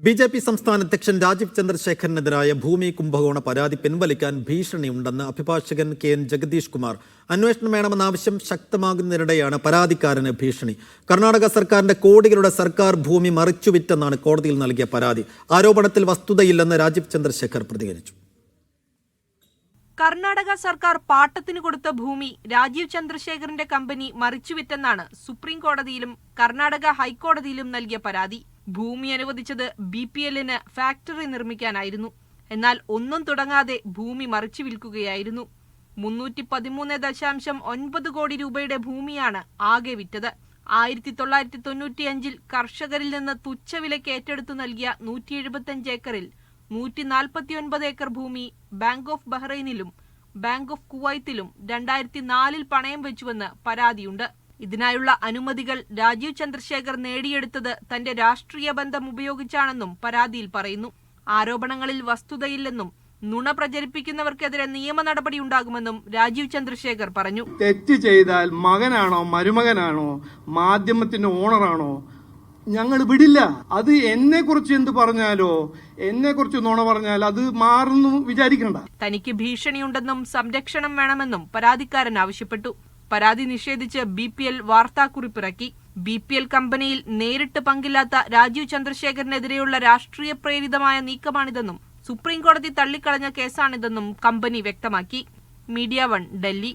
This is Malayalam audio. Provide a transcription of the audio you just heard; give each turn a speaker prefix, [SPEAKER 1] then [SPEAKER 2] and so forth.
[SPEAKER 1] ബി.ജെ.പി. സംസ്ഥാന അധ്യക്ഷൻ രാജീവ് ചന്ദ്രശേഖരനെതിരായ ഭൂമി കുംഭകോണ പരാതി പിൻവലിക്കാൻ ഭീഷണിയുണ്ടെന്ന് അഭിഭാഷകൻ കെ.എൻ. ജഗദീഷ് കുമാർ. അന്വേഷണം വേണമെന്ന ആവശ്യം ശക്തമാകുന്നതിനിടെയാണ് പരാതിക്കാരന് ഭീഷണി. കർണാടക സർക്കാരിന്റെ കോടികളുടെ സർക്കാർ ഭൂമി മറിച്ചുവിറ്റെന്നാണ് കോടതിയിൽ നൽകിയ പരാതി. ആരോപണത്തിൽ വസ്തുതയില്ലെന്ന് രാജീവ് ചന്ദ്രശേഖർ പ്രതികരിച്ചു.
[SPEAKER 2] കർണാടക സർക്കാർ പാട്ടത്തിന് കൊടുത്ത ഭൂമി രാജീവ് ചന്ദ്രശേഖറിന്റെ കമ്പനി മറിച്ചുവിറ്റെന്നാണ് സുപ്രീം കോടതിയിലും കർണാടക ഹൈക്കോടതിയിലും നൽകിയ പരാതി. ഭൂമി അനുവദിച്ചത് BPLന് ഫാക്ടറി നിർമ്മിക്കാനായിരുന്നു. എന്നാൽ ഒന്നും തുടങ്ങാതെ ഭൂമി മറിച്ചു വിൽക്കുകയായിരുന്നു. 313.9 കോടി രൂപയുടെ ഭൂമിയാണ് ആകെ വിറ്റത്. 1995 കർഷകരിൽ നിന്ന് തുച്ഛവിലയ്ക്ക് ഏറ്റെടുത്തു നൽകിയ 175 ഏക്കറിൽ 149 ഏക്കർ ഭൂമി ബാങ്ക് ഓഫ് ബഹ്റൈനിലും ബാങ്ക് ഓഫ് കുവൈത്തിലും 2004 പണയം വെച്ചുവെന്ന് പരാതിയുണ്ട്. ഇതിനായുള്ള അനുമതികൾ രാജീവ് ചന്ദ്രശേഖർ നേടിയെടുത്തത് തന്റെ രാഷ്ട്രീയ ബന്ധം ഉപയോഗിച്ചാണെന്നും പരാതിയിൽ പറയുന്നു. ആരോപണങ്ങളിൽ വസ്തുതയില്ലെന്നും നുണ പ്രചരിപ്പിക്കുന്നവർക്കെതിരെ നിയമ നടപടി ഉണ്ടാകുമെന്നും രാജീവ് ചന്ദ്രശേഖർ പറഞ്ഞു.
[SPEAKER 3] തെറ്റ് ചെയ്താൽ മകനാണോ മരുമകനാണോ മാധ്യമത്തിന്റെ ഓണറാണോ ഞങ്ങൾ വിടില്ല. അത് എന്നെ കുറിച്ച് എന്ത് പറഞ്ഞാലോ എന്നെ കുറിച്ച് നുണ പറഞ്ഞാൽ അത് മാറുന്നു വിചാരിക്കണ്ട.
[SPEAKER 2] തനിക്ക് ഭീഷണിയുണ്ടെന്നും സംരക്ഷണം വേണമെന്നും പരാതിക്കാരൻ ആവശ്യപ്പെട്ടു. പരാതി നിഷേധിച്ച് BPL വാർത്താക്കുറിപ്പിറക്കി. BPL കമ്പനിയിൽ നേരിട്ട് പങ്കില്ലാത്ത രാജീവ് ചന്ദ്രശേഖരനെതിരെയുള്ള രാഷ്ട്രീയ പ്രേരിതമായ നീക്കമാണിതെന്നും സുപ്രീം കോടതി തള്ളിക്കളഞ്ഞ കേസാണിതെന്നും കമ്പനി വ്യക്തമാക്കി. മീഡിയ 1 ഡൽഹി.